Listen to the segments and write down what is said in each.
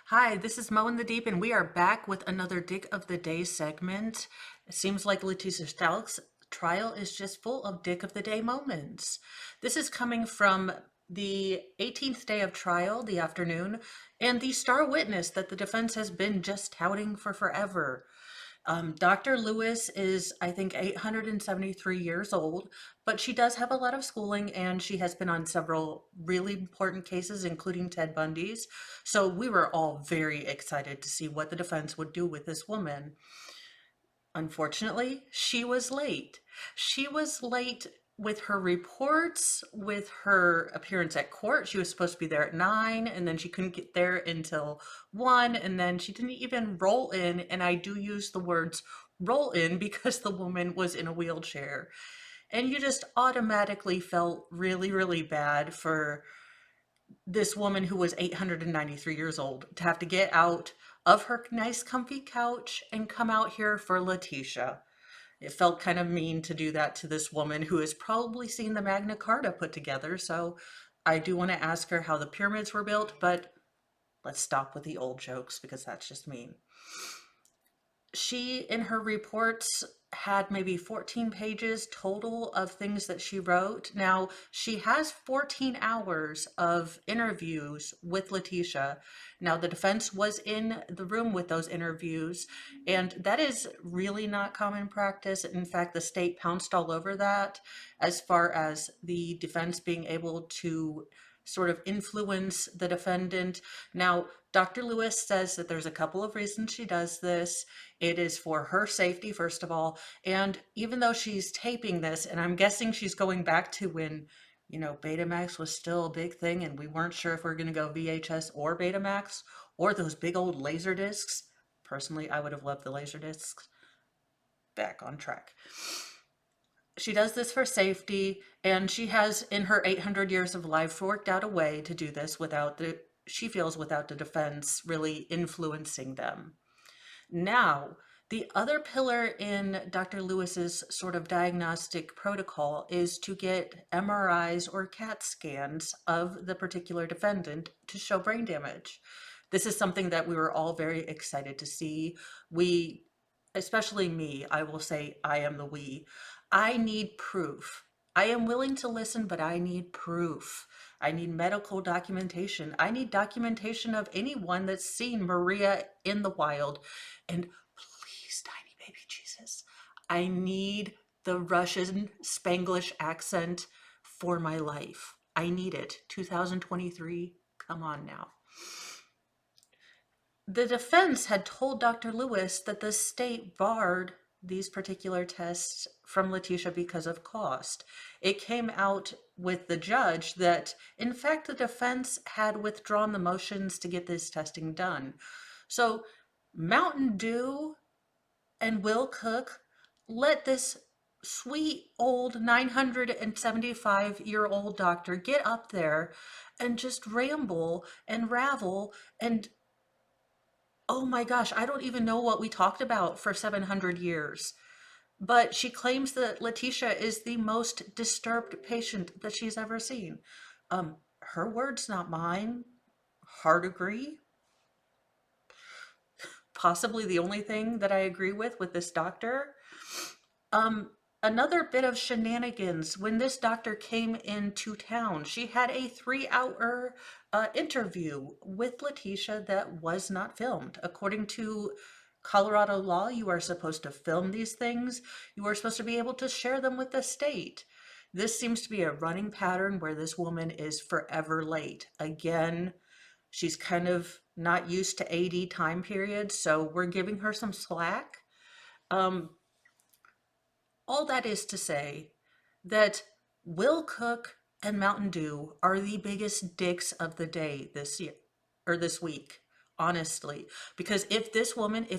Hi, this is Mo in the Deep, and we are back with another Dick of the Day segment. It seems like Letitia Stalk's trial is just full of Dick of the Day moments. This is coming from the 18th day of trial, the afternoon, and the star witness that the defense has been just touting for forever. Dr. Lewis is, I think, 873 years old, but she does have a lot of schooling and she has been on several really important cases, including Ted Bundy's. So we were all very excited to see what the defense would do with this woman. Unfortunately, she was late. She was late with her reports, with her appearance at court. She was supposed to be there at 9, and then she couldn't get there until 1, and then she didn't even roll in. And I do use the words roll in because the woman was in a wheelchair. And you just automatically felt really, really bad for this woman who was 893 years old to have to get out of her nice comfy couch and come out here for Letitia. It felt kind of mean to do that to this woman who has probably seen the Magna Carta put together. So I do want to ask her how the pyramids were built, but let's stop with the old jokes because that's just mean. She, in her reports, had maybe 14 pages total of things that she wrote. Now, she has 14 hours of interviews with Letitia. Now, the defense was in the room with those interviews, and that is really not common practice. In fact, the state pounced all over that as far as the defense being able to sort of influence the defendant. Now, Dr. Lewis says that there's a couple of reasons she does this. It is for her safety, first of all. And even though she's taping this, and I'm guessing she's going back to when, Betamax was still a big thing and we weren't sure if we are going to go VHS or Betamax or those big old laser discs. Personally, I would have loved the laser discs. Back on track. She does this for safety, and she has, in her 800 years of life, worked out a way to do this she feels, without the defense really influencing them. Now, the other pillar in Dr. Lewis's sort of diagnostic protocol is to get MRIs or CAT scans of the particular defendant to show brain damage. This is something that we were all very excited to see. We, especially me, I will say I am the we. I need proof. I am willing to listen, but I need proof. I need medical documentation. I need documentation of anyone that's seen Maria in the wild. And please, tiny baby Jesus, I need the Russian Spanglish accent for my life. I need it. 2023, come on now. The defense had told Dr. Lewis that the state barred these particular tests from Letitia because of cost. It came out with the judge that, in fact, the defense had withdrawn the motions to get this testing done. So Mountain Dew and Will Cook let this sweet old 975-year-old doctor get up there and just ramble and ravel and oh my gosh, I don't even know what we talked about for 700 years. But she claims that Letitia is the most disturbed patient that she's ever seen. Her words, not mine. Hard agree. Possibly the only thing that I agree with this doctor. Another bit of shenanigans when this doctor came into town. She had a 3-hour interview with Letitia that was not filmed. According to Colorado law, you are supposed to film these things. You are supposed to be able to share them with the state. This seems to be a running pattern where this woman is forever late. Again, she's kind of not used to AD time periods, so we're giving her some slack. All that is to say that Will Cook and Mountain Dew are the biggest dicks of the day this year or this week, honestly. Because if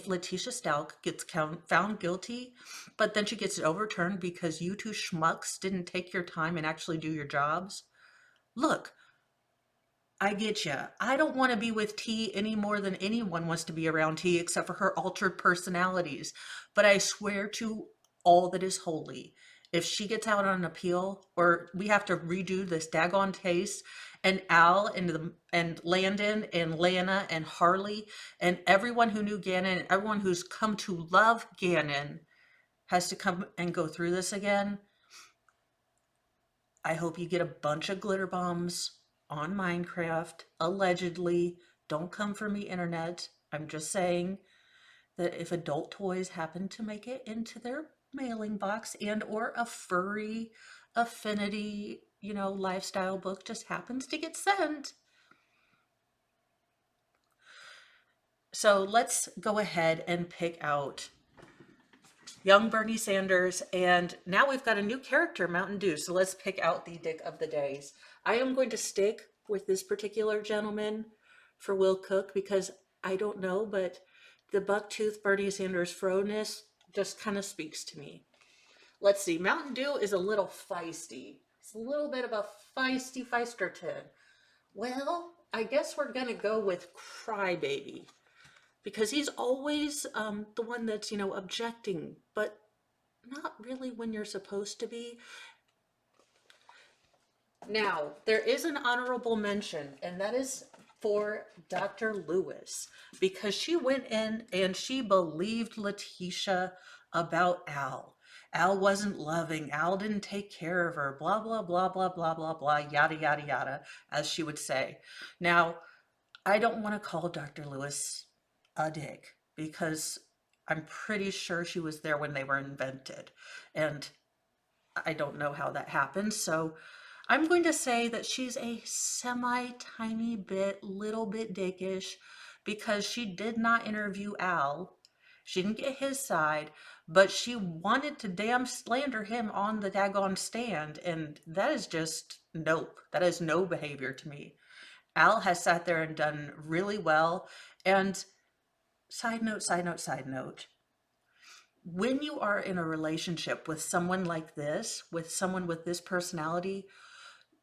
Letitia Stalk gets found guilty, but then she gets it overturned because you two schmucks didn't take your time and actually do your jobs, look, I get you. I don't want to be with T any more than anyone wants to be around T except for her altered personalities. But I swear to all that is holy, if she gets out on an appeal or we have to redo this daggone case And Al and Landon and Lana and Harley and everyone who knew Gannon and everyone who's come to love Gannon has to come and go through this again. I hope you get a bunch of glitter bombs on Minecraft, allegedly. Don't come for me, internet. I'm just saying that if adult toys happen to make it into their mailing box and or a furry affinity, lifestyle book just happens to get sent. So let's go ahead and pick out young Bernie Sanders. And now we've got a new character, Mountain Dew. So let's pick out the dick of the days. I am going to stick with this particular gentleman for Will Cook because I don't know, but the bucktooth Bernie Sanders froness just kind of speaks to me. Let's see. Mountain Dew is a little feisty. It's a little bit of a feisty feisterton. Well, I guess we're going to go with Crybaby because he's always the one that's, objecting, but not really when you're supposed to be. Now, there is an honorable mention, and that is for Dr. Lewis, because she went in and she believed Letitia about Al. Al wasn't loving, Al didn't take care of her, blah, blah, blah, blah, blah, blah, blah, yada, yada, yada, as she would say. Now, I don't want to call Dr. Lewis a dick because I'm pretty sure she was there when they were invented. And I don't know how that happened. So I'm going to say that she's a semi-tiny bit, little bit dickish because she did not interview Al. She didn't get his side, but she wanted to damn slander him on the daggone stand. And that is just nope. That is no behavior to me. Al has sat there and done really well. And side note, side note, side note. When you are in a relationship with someone like this, with someone with this personality,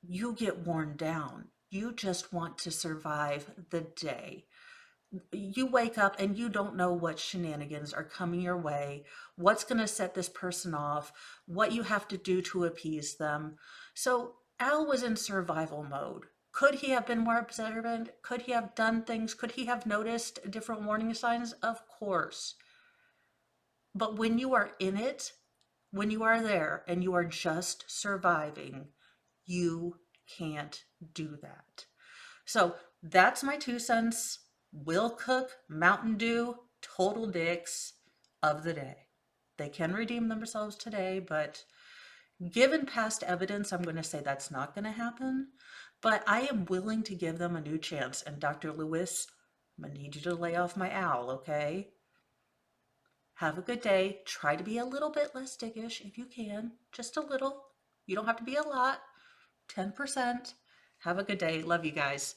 you get worn down. You just want to survive the day. You wake up and you don't know what shenanigans are coming your way, what's going to set this person off, what you have to do to appease them. So Al was in survival mode. Could he have been more observant? Could he have done things? Could he have noticed different warning signs? Of course. But when you are in it, when you are there and you are just surviving, you can't do that. So that's my 2 cents. Will Cook, Mountain Dew, total dicks of the day. They can redeem themselves today, but given past evidence, I'm going to say that's not going to happen. But I am willing to give them a new chance. And Dr. Lewis, I'm going to need you to lay off my owl, okay? Have a good day. Try to be a little bit less dickish if you can. Just a little. You don't have to be a lot. 10%. Have a good day. Love you guys.